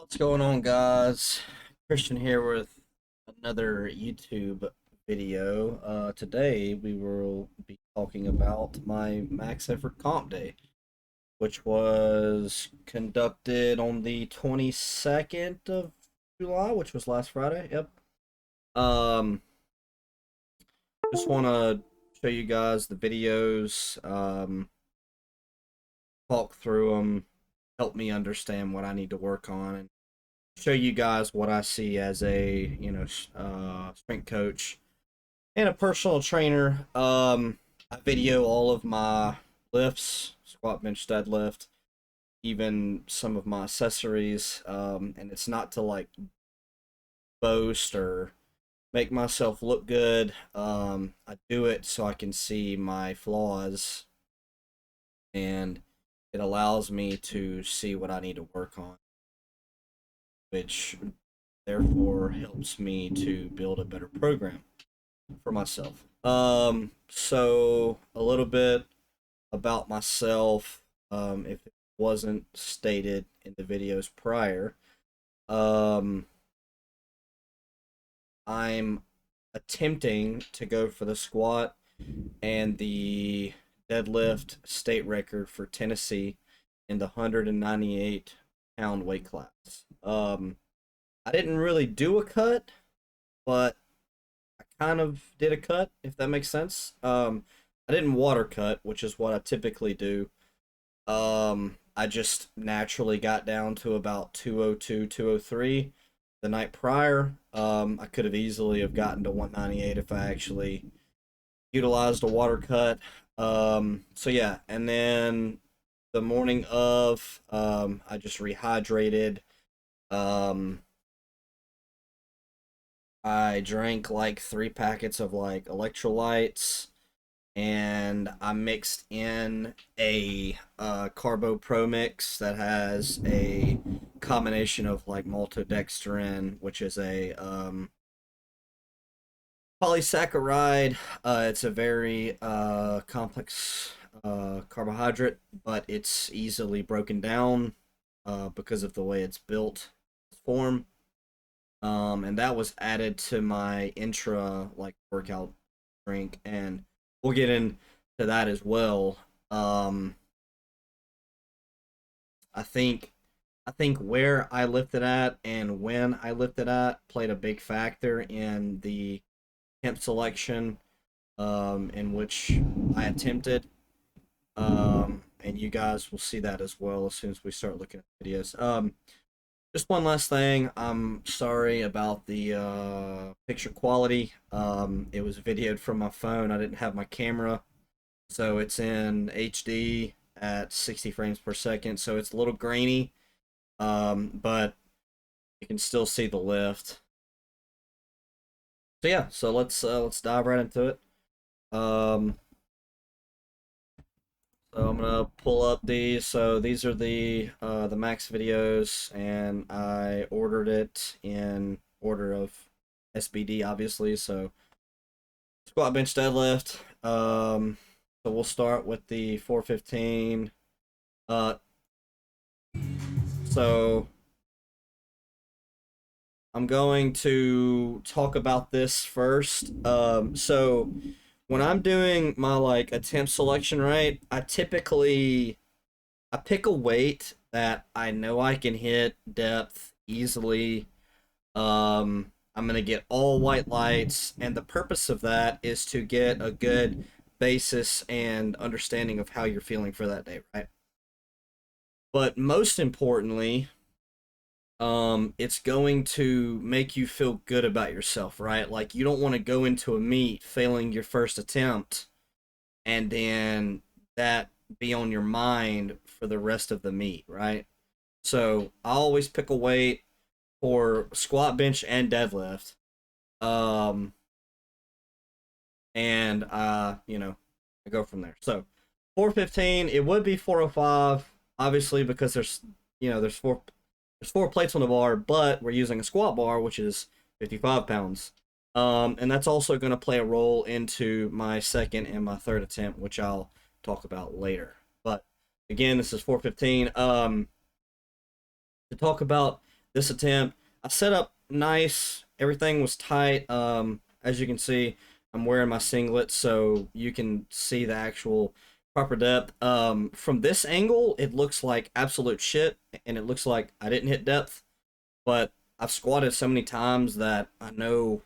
What's going on, guys? Christian here with another YouTube video. Today we will be talking about my max effort comp day, which was conducted on the 22nd of July, which was last Friday. Yep. Um, just want to show you guys the videos, talk through them, help me understand what I need to work on, and show you guys what I see as a strength coach and a personal trainer. I video all of my lifts, squat, bench, deadlift, even some of my accessories. And it's not to like boast or make myself look good. I do it so I can see my flaws, and it allows me to see what I need to work on, which therefore helps me to build a better program for myself. So a little bit about myself, if it wasn't stated in the videos prior. Um, I'm attempting to go for the squat and the deadlift state record for Tennessee in the 198-pound weight class. I didn't really do a cut, but I kind of did a cut, if that makes sense. I didn't water cut, which is what I typically do. I just naturally got down to about 202, 203 the night prior. I could have easily have gotten to 198 if I actually utilized a water cut. So yeah, and then the morning of, I just rehydrated. Um, I drank like 3 packets of like electrolytes, and I mixed in a Carbo Pro mix that has a combination of like maltodextrin, which is a polysaccharide. It's a very complex carbohydrate, but it's easily broken down because of the way it's built, form. And that was added to my intra like workout drink, and we'll get into that as well. Um, I think I think where I lifted at and when I lifted at played a big factor in the temp selection, in which I attempted. And you guys will see that as well as soon as we start looking at videos. Just one last thing. I'm sorry about the picture quality. It was videoed from my phone. I didn't have my camera, so it's in HD at 60 frames per second. So it's a little grainy, but you can still see the lift. So yeah, so let's dive right into it. Um, so I'm gonna pull up these. So these are the max videos, and I ordered it in order of SBD, obviously. So squat, bench, deadlift. So we'll start with the 415. Uh, so I'm going to talk about this first. So when I'm doing my like attempt selection, right, I pick a weight that I know I can hit depth easily. I'm gonna get all white lights, and the purpose of that is to get a good basis and understanding of how you're feeling for that day, right? But most importantly, it's going to make you feel good about yourself, right? Like you don't want to go into a meet failing your first attempt and then that be on your mind for the rest of the meet, right? So I always pick a weight for squat, bench, and deadlift. Um, and I go from there. So 415, it would be 405, obviously, because there's four plates on the bar, but we're using a squat bar, which is 55 pounds. And that's also going to play a role into my second and my third attempt, which I'll talk about later. But again, this is 415. To talk about this attempt, I set up nice. Everything was tight. As you can see, I'm wearing my singlet, so you can see the actual proper depth. From this angle, it looks like absolute shit, and it looks like I didn't hit depth. But I've squatted so many times that I know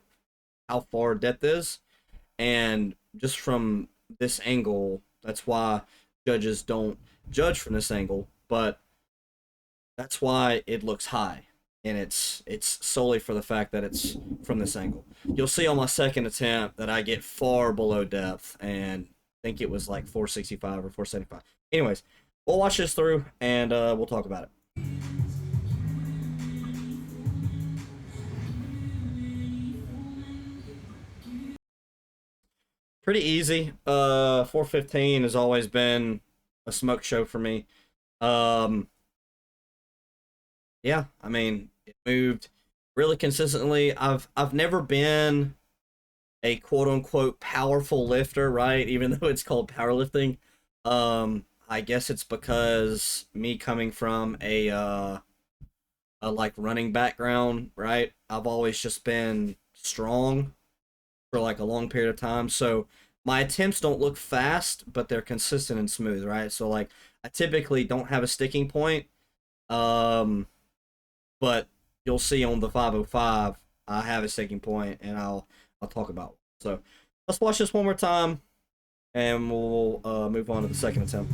how far depth is, and just from this angle, that's why judges don't judge from this angle. But that's why it looks high, and it's solely for the fact that it's from this angle. You'll see on my second attempt that I get far below depth, and I think it was like 465 or 475. Anyways, we'll watch this through, and we'll talk about it. Pretty easy. 415 has always been a smoke show for me. Um, yeah, I mean, it moved really consistently. I've never been a quote unquote powerful lifter, right? Even though it's called powerlifting. I guess it's because me coming from a like running background, right? I've always just been strong for like a long period of time. So my attempts don't look fast, but they're consistent and smooth, right? So like I typically don't have a sticking point. Um, but you'll see on the 505, I have a sticking point, and I'll talk about it. So let's watch this one more time, and we'll move on to the second attempt.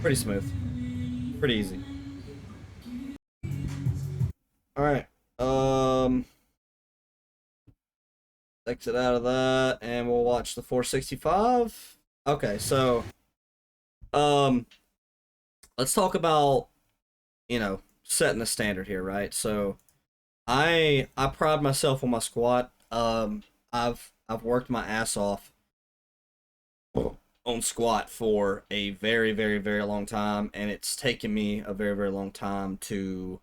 Pretty smooth, pretty easy. All right. Exit out of that, and we'll watch the 465. Okay, so um, let's talk about setting the standard here, right? So I pride myself on my squat. I've worked my ass off on squat for a very very very long time, and it's taken me a very very long time to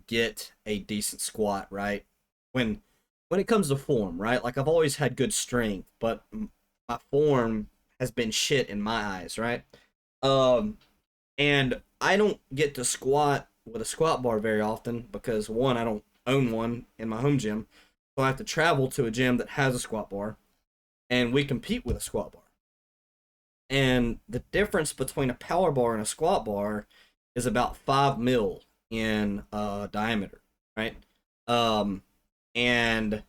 get a decent squat, right? When when it comes to form, right? Like I've always had good strength, but my form has been shit in my eyes, right? Um, and I don't get to squat with a squat bar very often because one, I don't own one in my home gym, so I have to travel to a gym that has a squat bar, and we compete with a squat bar. And the difference between a power bar and a squat bar is about 5 mil in diameter, right? Um, and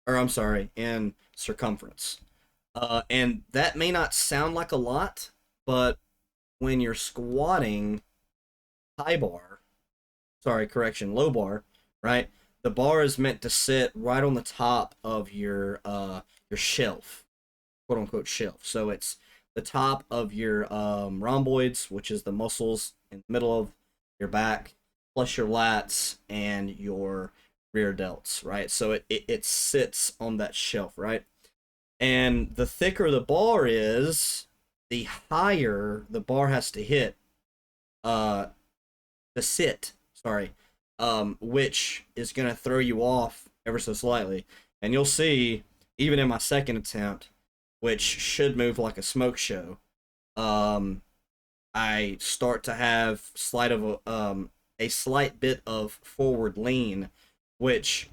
or I'm sorry, in circumference. And that may not sound like a lot, but when you're squatting high bar, sorry, correction, low bar, right? The bar is meant to sit right on the top of your shelf, quote unquote shelf. So it's the top of your rhomboids, which is the muscles in the middle of your back, plus your lats and your rear delts, right? So it sits on that shelf, right? And the thicker the bar is, the higher the bar has to hit uh to sit, sorry, which is going to throw you off ever so slightly. And you'll see, even in my second attempt, which should move like a smoke show, um, I start to have a slight bit of forward lean, which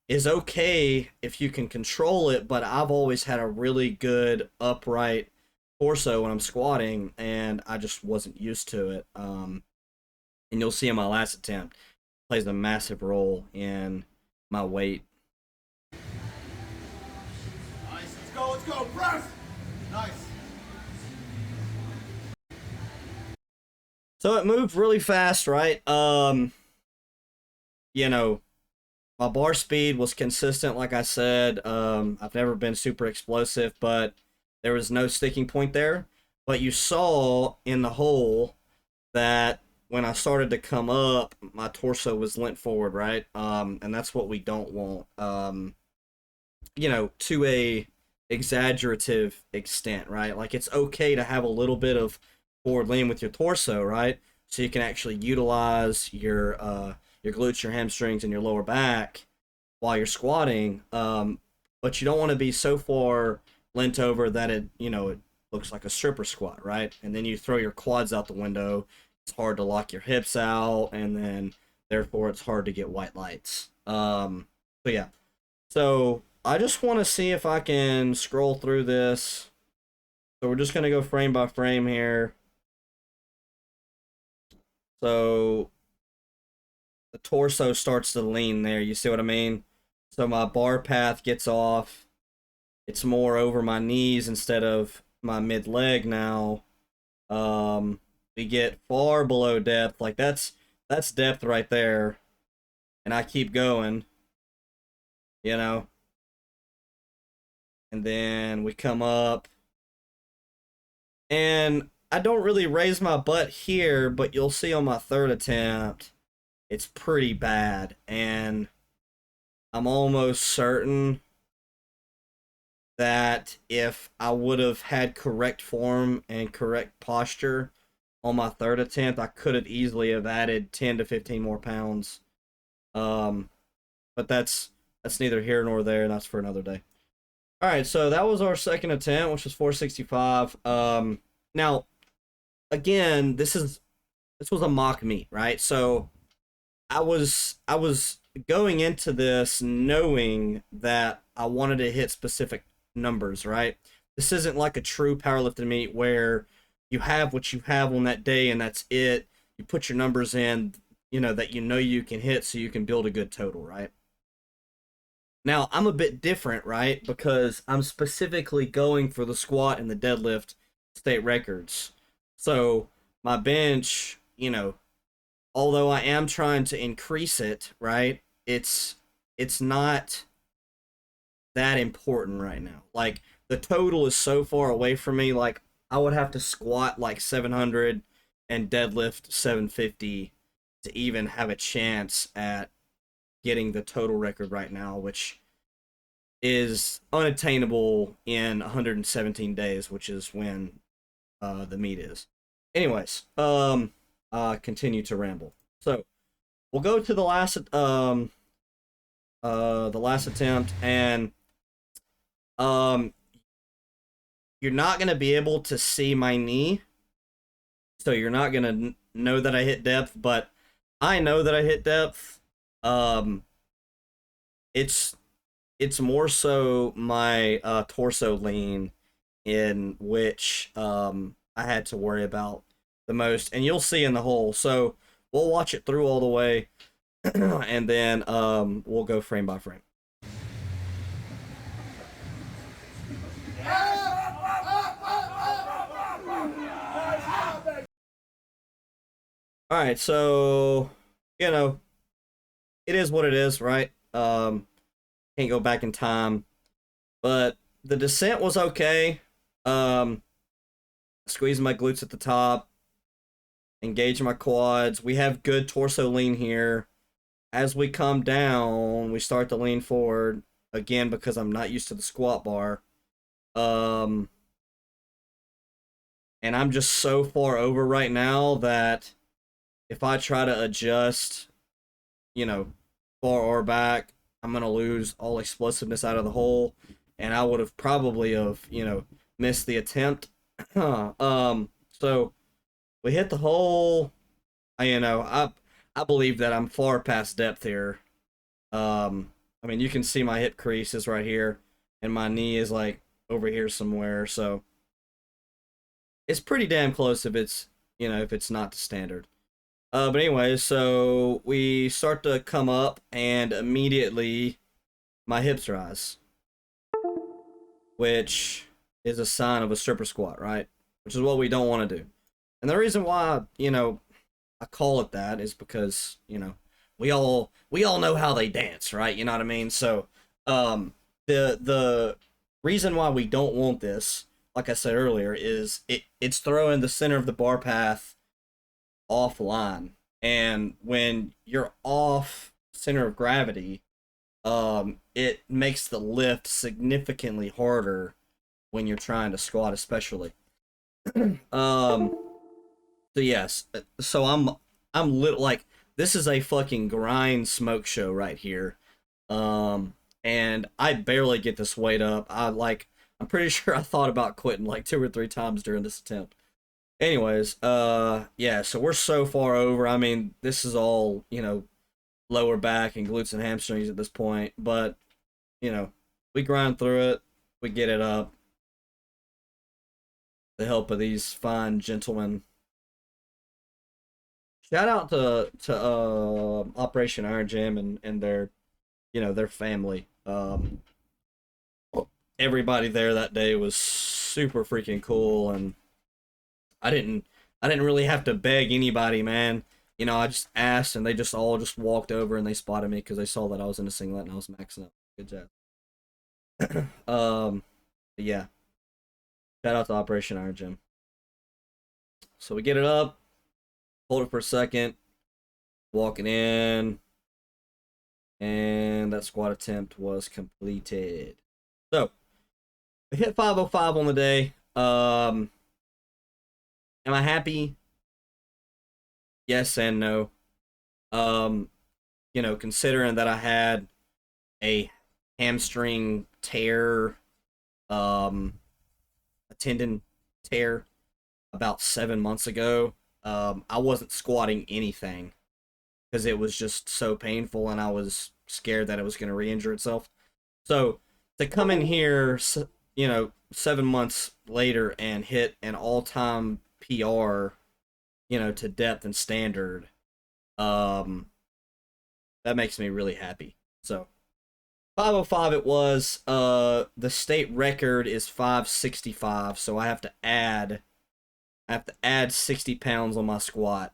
is okay if you can control it, but I've always had a really good upright torso when I'm squatting, and I just wasn't used to it. And you'll see in my last attempt, plays a massive role in my weight. Nice, let's go, press! Nice. So it moved really fast, right? You know, my bar speed was consistent, like I said. I've never been super explosive, but there was no sticking point there. But you saw in the hole that when I started to come up, my torso was leant forward, right? And that's what we don't want. To a exaggerative extent, right? Like it's okay to have a little bit of forward lean with your torso, right? So you can actually utilize your glutes, your hamstrings, and your lower back while you're squatting. But you don't want to be so far leant over that it looks like a stripper squat, right? And then you throw your quads out the window it's hard to lock your hips out, and then therefore it's hard to get white lights. So yeah. So I just want to see if I can scroll through this. So we're just gonna go frame by frame here. So the torso starts to lean there. You see what I mean? So my bar path gets off. It's more over my knees instead of my mid leg now. We get far below depth. Like that's depth right there. And I keep going. You know. And then we come up. And I don't really raise my butt here, but you'll see on my third attempt, it's pretty bad. And I'm almost certain that if I would have had correct form and correct posture on my third attempt, I could have easily have added 10 to 15 more pounds. But that's neither here nor there. That's for another day. All right, so that was our second attempt, which was 465. Now, again, this was a mock meet, right? So I was going into this knowing that I wanted to hit specific numbers, right? This isn't like a true powerlifting meet where you have what you have on that day and that's it. You put your numbers in, that you can hit so you can build a good total, right? Now, I'm a bit different, right? Because I'm specifically going for the squat and the deadlift state records. So, my bench, although I am trying to increase it, right? It's not that important right now. Like, the total is so far away from me, like, I would have to squat like 700 and deadlift 750 to even have a chance at getting the total record right now, which is unattainable in 117 days, which is when the meet is. Anyways, continue to ramble. So we'll go to the last attempt, and you're not gonna be able to see my knee, so you're not gonna know that I hit depth, but I know that I hit depth. It's more so my torso lean in which I had to worry about the most, and you'll see in the hole. So we'll watch it through all the way, and then we'll go frame by frame. All right, so it is what it is, right? Can't go back in time, but the descent was okay. Squeeze my glutes at the top, engage my quads. We have good torso lean here. As we come down, we start to lean forward again because I'm not used to the squat bar. And I'm just so far over right now that if I try to adjust, far or back, I'm gonna lose all explosiveness out of the hole, and I would have probably missed the attempt. So we hit the hole. I believe that I'm far past depth here. You can see my hip crease is right here, and my knee is like over here somewhere. So it's pretty damn close if it's not the standard. But anyway, so we start to come up, and immediately my hips rise, which is a sign of a stripper squat, right? Which is what we don't want to do. And the reason why, I call it that is because, we all know how they dance, right? You know what I mean? So, the reason why we don't want this, like I said earlier, is it's throwing the center of the bar path offline, and when you're off center of gravity, it makes the lift significantly harder when you're trying to squat, especially. So yes, so I'm like, this is a fucking grind smoke show right here, and I barely get this weight up. I'm pretty sure I thought about quitting like 2 or 3 times during this attempt. Anyways, yeah, so we're so far over. I mean, this is all, lower back and glutes and hamstrings at this point, but, you know, we grind through it, we get it up. The help of these fine gentlemen. Shout out to Operation Iron Gym and their their family. Everybody there that day was super freaking cool, and I didn't I didn't really have to beg anybody, man. I just asked, and they just all just walked over and they spotted me because they saw that I was in a singlet and I was maxing up. Good job. But yeah, shout out to Operation Iron Gym. So we get it up, hold it for a second, walking in, and that squat attempt was completed. So I hit 505 on the day. Am I happy? Yes and no. Um, considering that I had a hamstring tear, a tendon tear about 7 months ago, I wasn't squatting anything because it was just so painful and I was scared that it was going to re-injure itself. So to come in here, 7 months later and hit an all-time PR, to depth and standard, um, that makes me really happy. So 505 it was. The state record is 565, so I have to add 60 pounds on my squat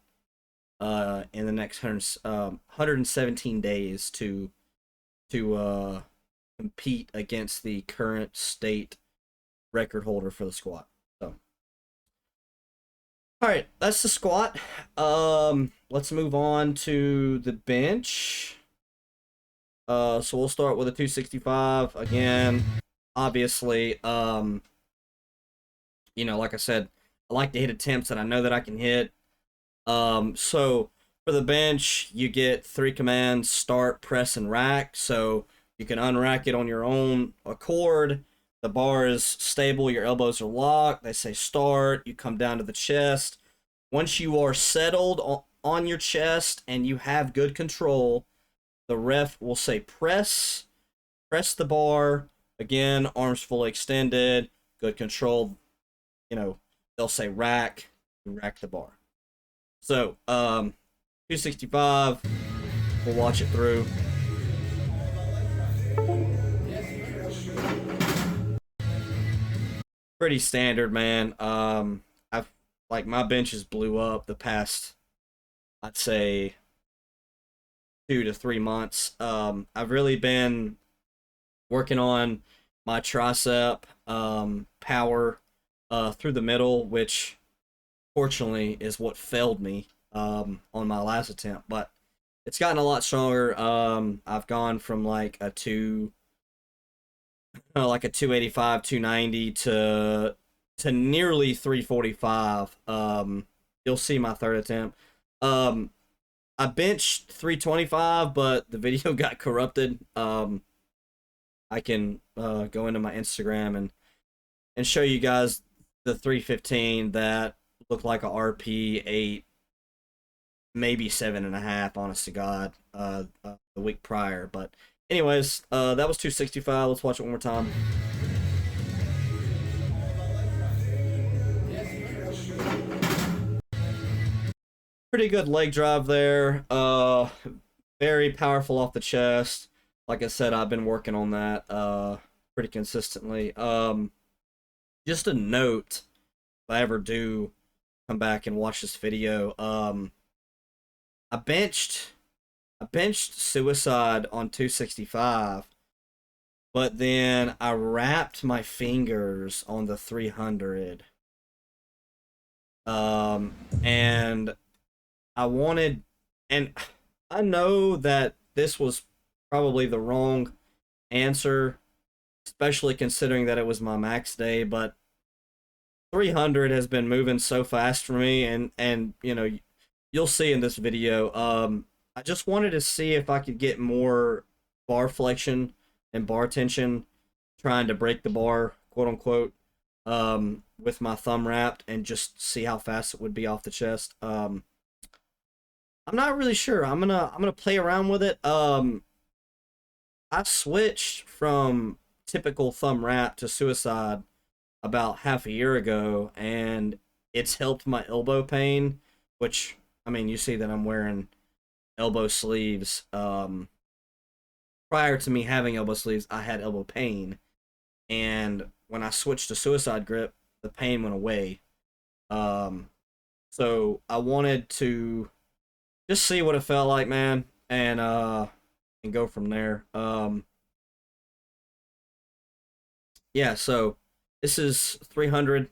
in the next 117 days to compete against the current state record holder for the squat. So, all right, that's the squat. Let's move on to the bench. So we'll start with a 265 again. Obviously, like I said, I like to hit attempts that I know that I can hit. So for the bench, you get 3 commands: start, press, and rack. So you can unrack it on your own accord. The bar is stable, your elbows are locked. They say start, you come down to the chest. Once you are settled on your chest and you have good control, the ref will say press the bar. Again, arms fully extended, good control. They'll say rack, you rack the bar. So, 265, we'll watch it through. Pretty standard, man. I've like my benches blew up the past, I'd say, 2 to 3 months. I've really been working on my tricep power through the middle, which fortunately is what failed me on my last attempt, but it's gotten a lot stronger. I've gone from like a 285, 290 to nearly 345. You'll see my third attempt. I benched 325, but the video got corrupted. I can go into my Instagram and show you guys the 315 that looked like a RP 8, maybe 7.5, honest to God, the week prior. But anyways, that was 265. Let's watch it one more time. Pretty good leg drive there. Very powerful off the chest. Like I said, I've been working on that pretty consistently. Just a note, if I ever do come back and watch this video, I benched suicide on 265, but then I wrapped my fingers on the 300. And I wanted, and I know that this was probably the wrong answer, especially considering that it was my max day, but 300 has been moving so fast for me, and you'll see in this video. I just wanted to see if I could get more bar flexion and bar tension, trying to break the bar, quote unquote. with my thumb wrapped and just see how fast it would be off the chest. I'm not really sure. I'm gonna play around with it. I switched from typical thumb wrap to suicide about half a year ago, and it's helped my elbow pain, which, I mean, you see that I'm wearing elbow sleeves. Prior to me having elbow sleeves, I had elbow pain, and when I switched to suicide grip, the pain went away. Um, so I wanted to just see what it felt like, man, and go from there. Yeah, so this is 300.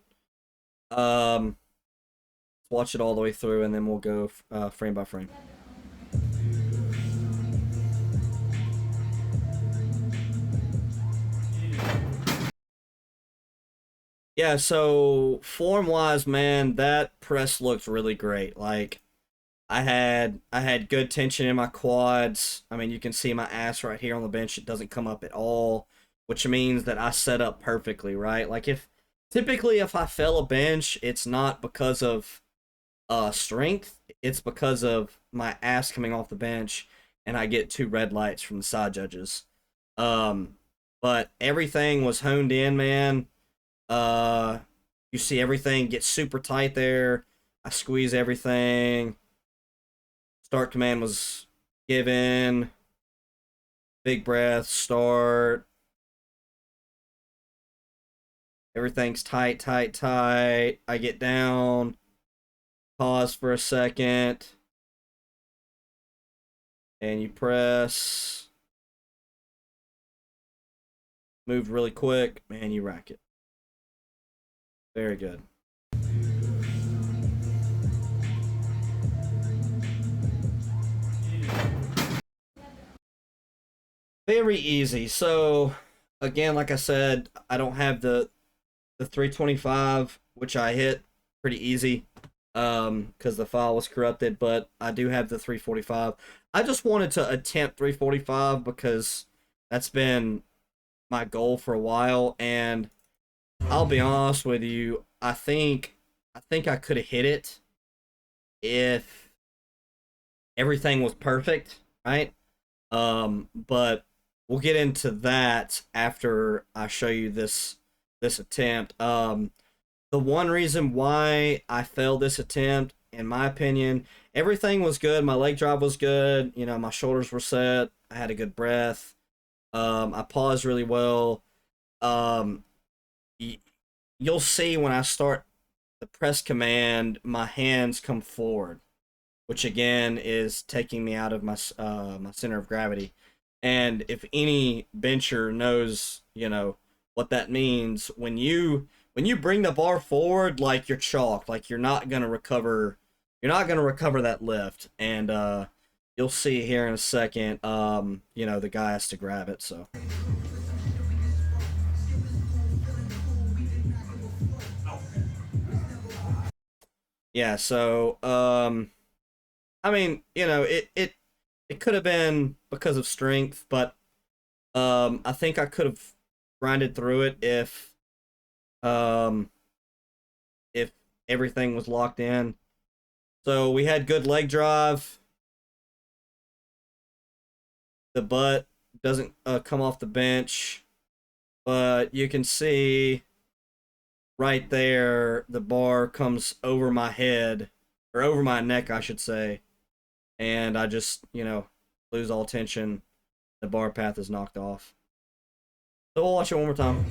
Let's watch it all the way through, and then we'll go frame by frame. Yeah, so form wise, man, that press looked really great. Like I had good tension in my quads. I mean, you can see my ass right here on the bench. It doesn't come up at all, which means that I set up perfectly, right? Like if typically if I fail a bench, it's not because of strength, it's because of my ass coming off the bench and I get two red lights from the side judges. Um but everything was honed in, man. Uh, you see everything get super tight there. I squeeze everything. Start command was given. Big breath. Start. Everything's tight, tight, tight. I get down. Pause for a second. And you press. Moved really quick. Man, you rack it. Very good. Very easy. So again, like I said, I don't have the 325, which I hit pretty easy because the file was corrupted, but I do have the 345. I just wanted to attempt 345 because that's been my goal for a while, and I'll be honest with you, I think I could have hit it if everything was perfect, right? But we'll get into that after I show you this attempt. The one reason why I failed this attempt, in my opinion, everything was good. My leg drive was good. You know, my shoulders were set. I had a good breath. I paused really well. Um, you'll see when I start the press command, my hands come forward, which again is taking me out of my center of gravity. And if any bencher knows, you know, what that means, when you bring the bar forward, like you're chalked, like you're not gonna recover that lift. And you'll see here in a second, you know, the guy has to grab it, so. Yeah, so I mean, you know, it could have been because of strength, but I think I could have grinded through it um if everything was locked in. So we had good leg drive. The butt doesn't come off the bench, but you can see right there the bar comes over my head, or over my neck, I should say, and I just, you know, lose all tension. The bar path is knocked off. So we'll watch it one more time.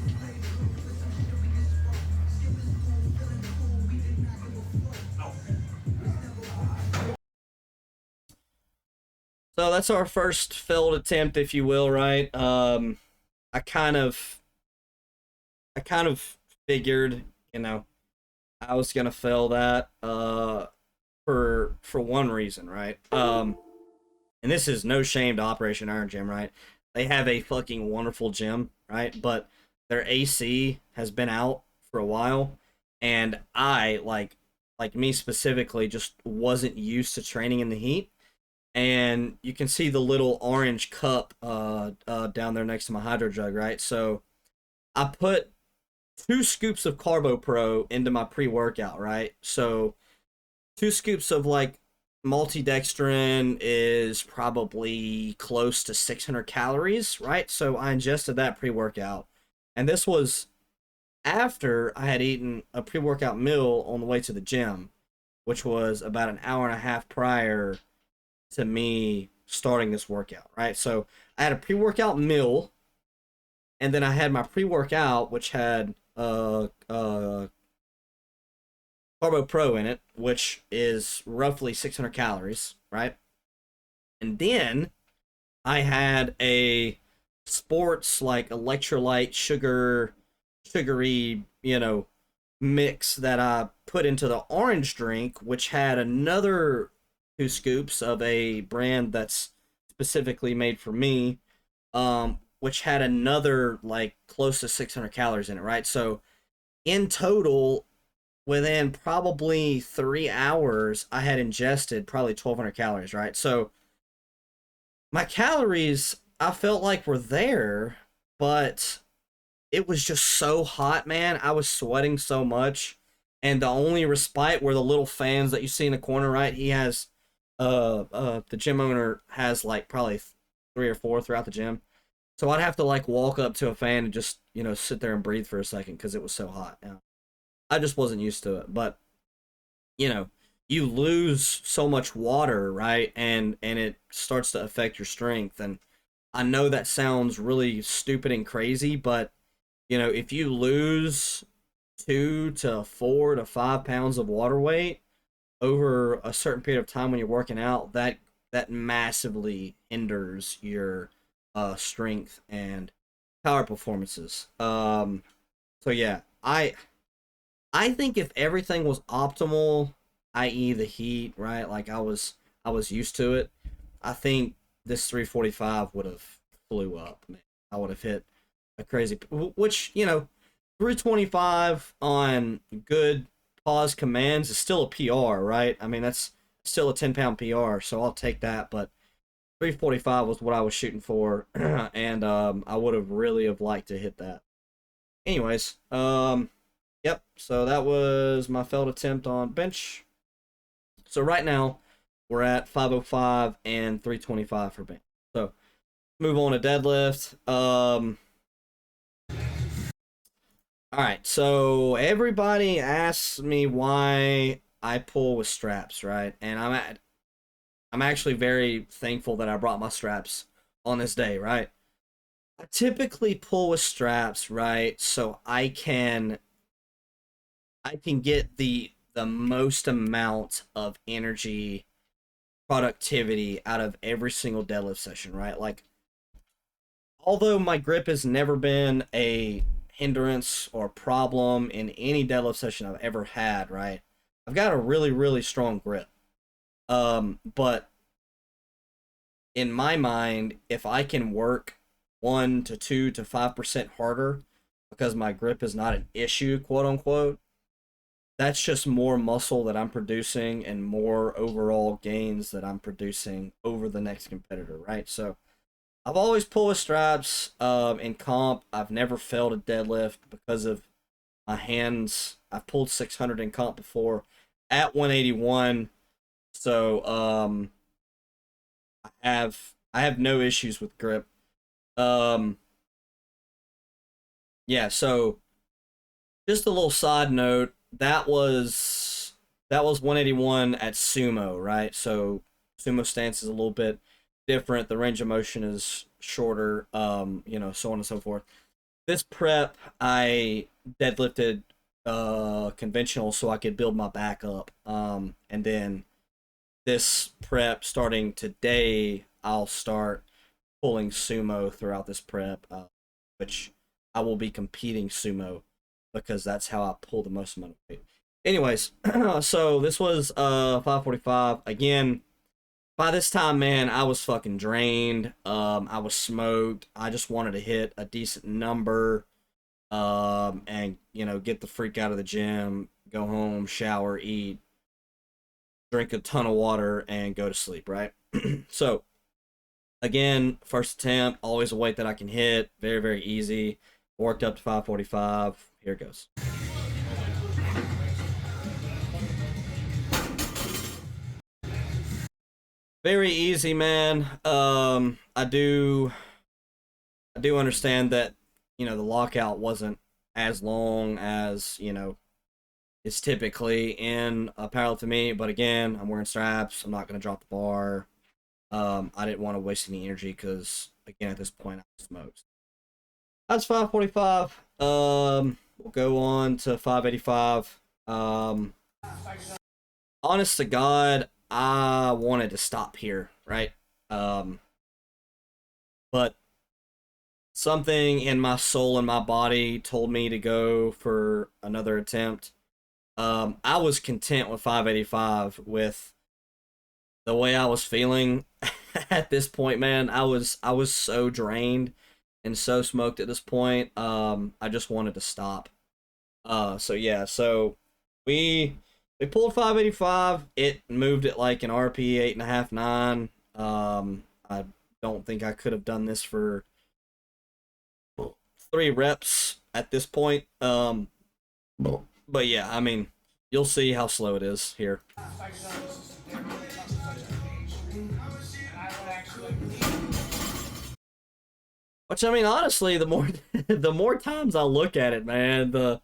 So that's our first failed attempt, if you will, right? I kind of, I kind of figured, you know, I was gonna fail that, for one reason, right? And this is no shame to Operation Iron Gym, right? They have a fucking wonderful gym, right? But their AC has been out for a while, and I like me specifically just wasn't used to training in the heat. And you can see the little orange cup down there next to my hydro jug, right? So I put 2 scoops of Carbo Pro into my pre-workout, right? So 2 scoops of like multidextrin is probably close to 600 calories, right? So I ingested that pre-workout. And this was after I had eaten a pre-workout meal on the way to the gym, which was about an hour and a half prior to me starting this workout, right? So I had a pre-workout meal, and then I had my pre-workout, which had Carbo Pro in it, which is roughly 600 calories, right? And then I had a sports like electrolyte sugary, mix that I put into the orange drink, which had another 2 scoops of a brand that's specifically made for me, which had another like close to 600 calories in it, right? So in total, within probably 3 hours, I had ingested probably 1,200 calories, right? So my calories, I felt like were there, but it was just so hot, man. I was sweating so much. And the only respite were the little fans that you see in the corner, right? He has, the gym owner has like probably 3 or 4 throughout the gym. So I'd have to like walk up to a fan and just, sit there and breathe for a second because it was so hot. I just wasn't used to it. But, you know, you lose so much water, right? And it starts to affect your strength. And I know that sounds really stupid and crazy, but if you lose 2 to 4 to 5 pounds of water weight over a certain period of time when you're working out, that massively hinders your strength and power performances. So yeah, I think if everything was optimal, i.e. the heat, right? Like I was used to it. I think this 345 would have flew up, man. I would have hit a crazy, which 325 on good pause commands is still a PR, right? I mean, that's still a 10-pound PR, so I'll take that. But 345 was what I was shooting for, and I would have really have liked to hit that. Anyways, yep. So that was my failed attempt on bench. So right now we're at 505 and 325 for bench. So move on to deadlift. All right, so everybody asks me why I pull with straps, right? And I'm actually very thankful that I brought my straps on this day, right? I typically pull with straps, right? So I can get the most amount of energy productivity out of every single deadlift session, right? Like although my grip has never been a hindrance or problem in any deadlift session I've ever had, right? I've got a really, really strong grip. But in my mind, if I can work 1 to 2 to 5% harder because my grip is not an issue, quote unquote, that's just more muscle that I'm producing and more overall gains that I'm producing over the next competitor, right? So I've always pulled with straps. In comp, I've never failed a deadlift because of my hands. I've pulled 600 in comp before at 181. So I have no issues with grip. Um, yeah. So just a little side note. That was 181 at sumo, right? So sumo stance is a little bit different. The range of motion is shorter. So on and so forth. This prep, I deadlifted conventional so I could build my back up. And then this prep starting today, I'll start pulling sumo throughout this prep, which I will be competing sumo because that's how I pull the most amount of weight. Anyways, so this was 545 again. By this time, man, I was fucking drained. I was smoked. I just wanted to hit a decent number, and get the freak out of the gym, go home, shower, eat, drink a ton of water, and go to sleep. Right. So again, first attempt, always a weight that I can hit, very very easy. Worked up to 545. Here it goes. Very easy, man. I do understand that, you know, the lockout wasn't as long as, you know, it's typically in a powerlifting meet, but again, I'm wearing straps. I'm not gonna drop the bar. I didn't want to waste any energy because, again, at this point, I smoked. That's 545. We'll go on to 585. Honest to God, I wanted to stop here, right? But something in my soul and my body told me to go for another attempt. I was content with 585 with the way I was feeling at this point, man. I was so drained and so smoked at this point. I just wanted to stop. So yeah, so we pulled 585. It moved it like an RP 8.5, 9. I don't think I could have done this for 3 reps at this point. But yeah, I mean, you'll see how slow it is here. Which, I mean, honestly, the more the more times I look at it, man, the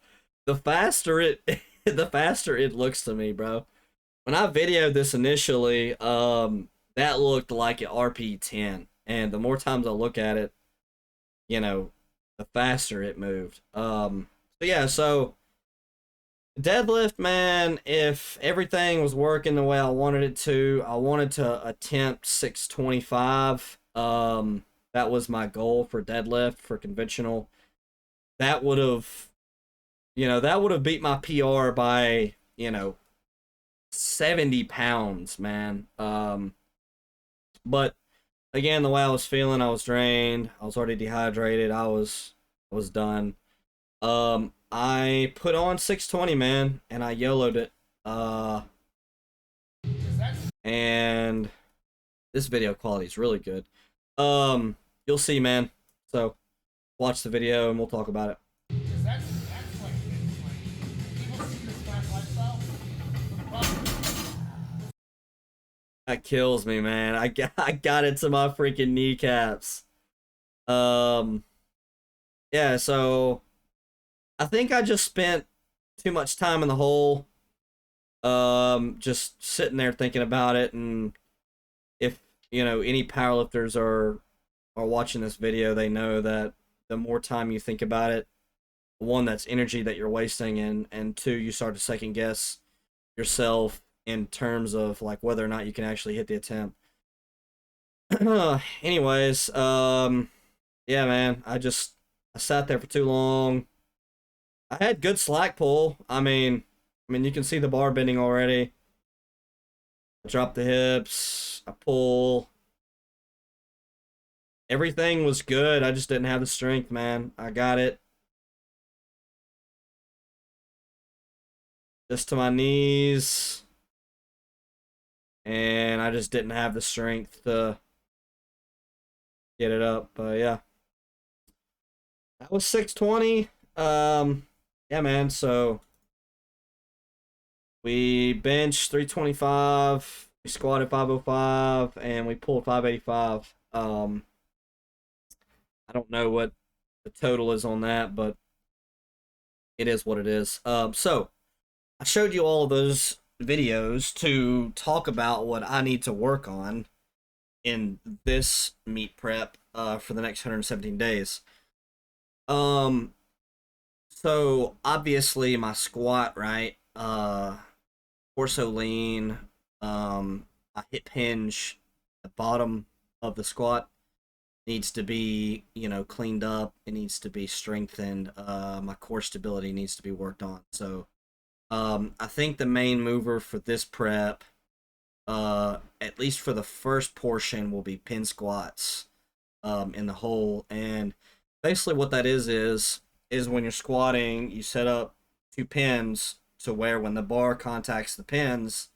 faster it the faster it looks to me, bro. When I videoed this initially, that looked like an RP 10, and the more times I look at it, you know, the faster it moved. So yeah, so deadlift, man, if everything was working the way I wanted it to, I wanted to attempt 625. That was my goal for deadlift for conventional. That would have, you know, that would have beat my PR by, you know, 70 pounds, man. But again, the way I was feeling, I was drained. I was already dehydrated. I was done. I put on 620, man, and I YOLO'd it. And this video quality is really good. You'll see, man. So watch the video and we'll talk about it. That kills me, man. I got it to my freaking kneecaps. Yeah, so I think I just spent too much time in the hole. Just sitting there thinking about it, and if, you know, any powerlifters are watching this video, they know that the more time you think about it, one, that's energy that you're wasting, and two, you start to second guess yourself in terms of like whether or not you can actually hit the attempt. Anyways, yeah, man, I sat there for too long. I had good slack pull. I mean, you can see the bar bending already. I drop the hips. I pull. Everything was good. I just didn't have the strength, man. I got it. Just to my knees. And I just didn't have the strength to get it up. But yeah. That was 620. Yeah, man. So we benched 325. We squatted 505, and we pulled 585. I don't know what the total is on that, but it is what it is. So I showed you all of those videos to talk about what I need to work on in this meet prep for the next 117 days. So obviously my squat, right? Torso lean, my hip hinge, the bottom of the squat needs to be, you know, cleaned up. It needs to be strengthened. My core stability needs to be worked on. So I think the main mover for this prep, at least for the first portion, will be pin squats in the hole. And basically what that is when you're squatting, you set up 2 pins to where when the bar contacts the pins,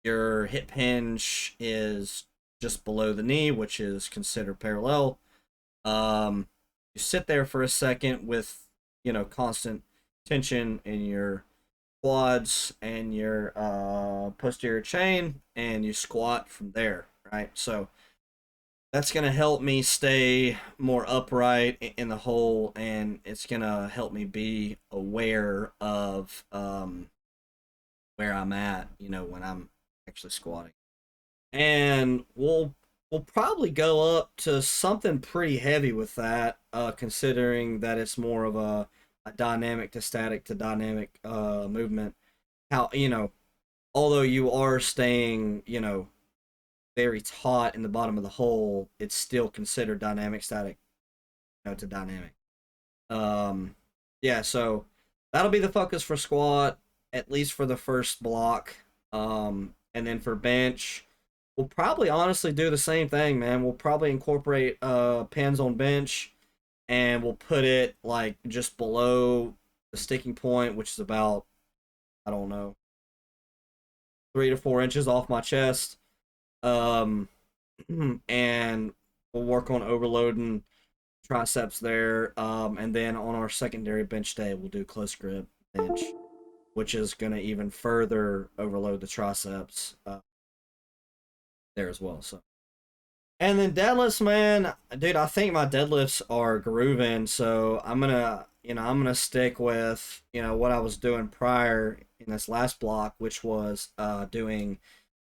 your hip hinge is just below the knee, which is considered parallel. you sit there for a second with, you know, constant tension in your quads and your posterior chain, and you squat from there, right? So that's going to help me stay more upright in the hole, and it's going to help me be aware of where I'm at, you know, when I'm actually squatting. And we'll probably go up to something pretty heavy with that, considering that it's more of a dynamic to static to dynamic movement. How, you know, although you are staying, you know, very taut in the bottom of the hole, it's still considered dynamic static, you know, to dynamic. Um, yeah, so that'll be the focus for squat, at least for the first block. And then for bench, we'll probably honestly do the same thing, man. We'll probably incorporate pins on bench, and we'll put it like just below the sticking point, which is about, I don't know, 3 to 4 inches off my chest. Um, and we'll work on overloading triceps there. And then on our secondary bench day, we'll do close grip bench, which is going to even further overload the triceps there as well. So, and then deadlifts, man, dude, I think my deadlifts are grooving. So I'm gonna stick with, you know, what I was doing prior in this last block, which was doing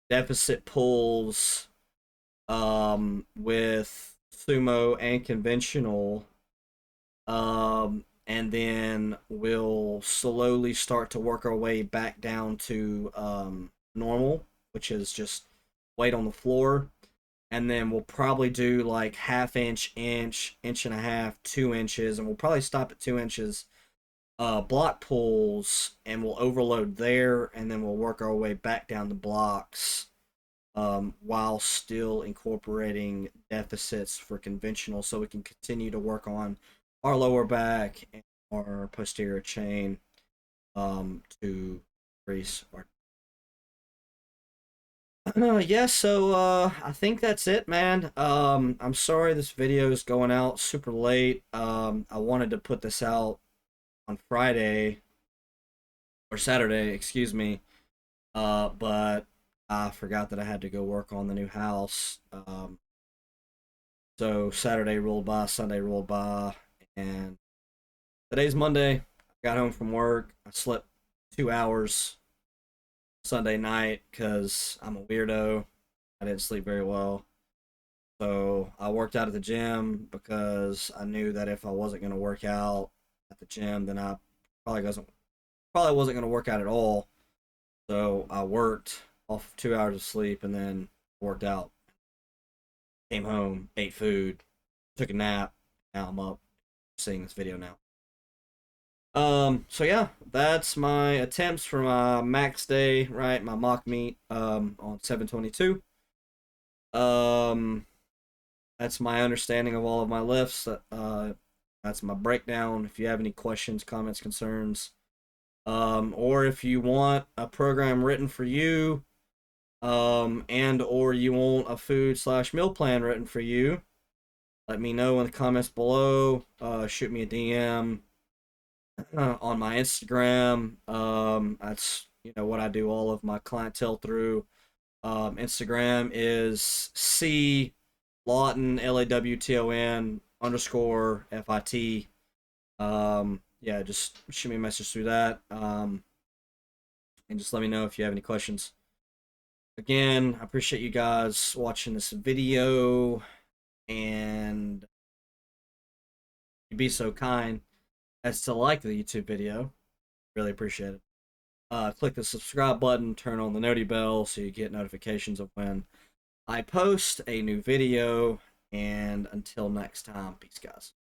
deficit pulls with sumo and conventional, and then we'll slowly start to work our way back down to normal, which is just weight on the floor. And then we'll probably do like half inch, inch and a half, 2 inches, and we'll probably stop at 2 inches block pulls, and we'll overload there, and then we'll work our way back down the blocks, while still incorporating deficits for conventional, so we can continue to work on our lower back and our posterior chain, to increase our yeah, so I think that's it, man. I'm sorry this video is going out super late. I wanted to put this out on Friday or Saturday, excuse me. But I forgot that I had to go work on the new house. So Saturday rolled by, Sunday rolled by, and today's Monday. I got home from work. I slept 2 hours Sunday night because I'm a weirdo. I didn't sleep very well. So I worked out at the gym because I knew that if I wasn't going to work out at the gym, then I probably wasn't going to work out at all. So I worked off 2 hours of sleep and then worked out. Came home, ate food, took a nap. Now I'm up seeing this video now. So yeah, that's my attempts for my max day, right? My mock meet on 7/22. That's my understanding of all of my lifts. That's my breakdown. If you have any questions, comments, concerns, or if you want a program written for you, and or you want a food/meal plan written for you, let me know in the comments below. Shoot me a DM on my Instagram. That's, you know, what I do all of my clientele through. Instagram is C Lawton, LAWTON _FIT. Yeah, just shoot me a message through that. And just let me know if you have any questions. Again, I appreciate you guys watching this video, and you'd be so kind as to like the YouTube video. Really appreciate it. Click the subscribe button, turn on the noti bell so you get notifications of when I post a new video, and until next time, peace, guys.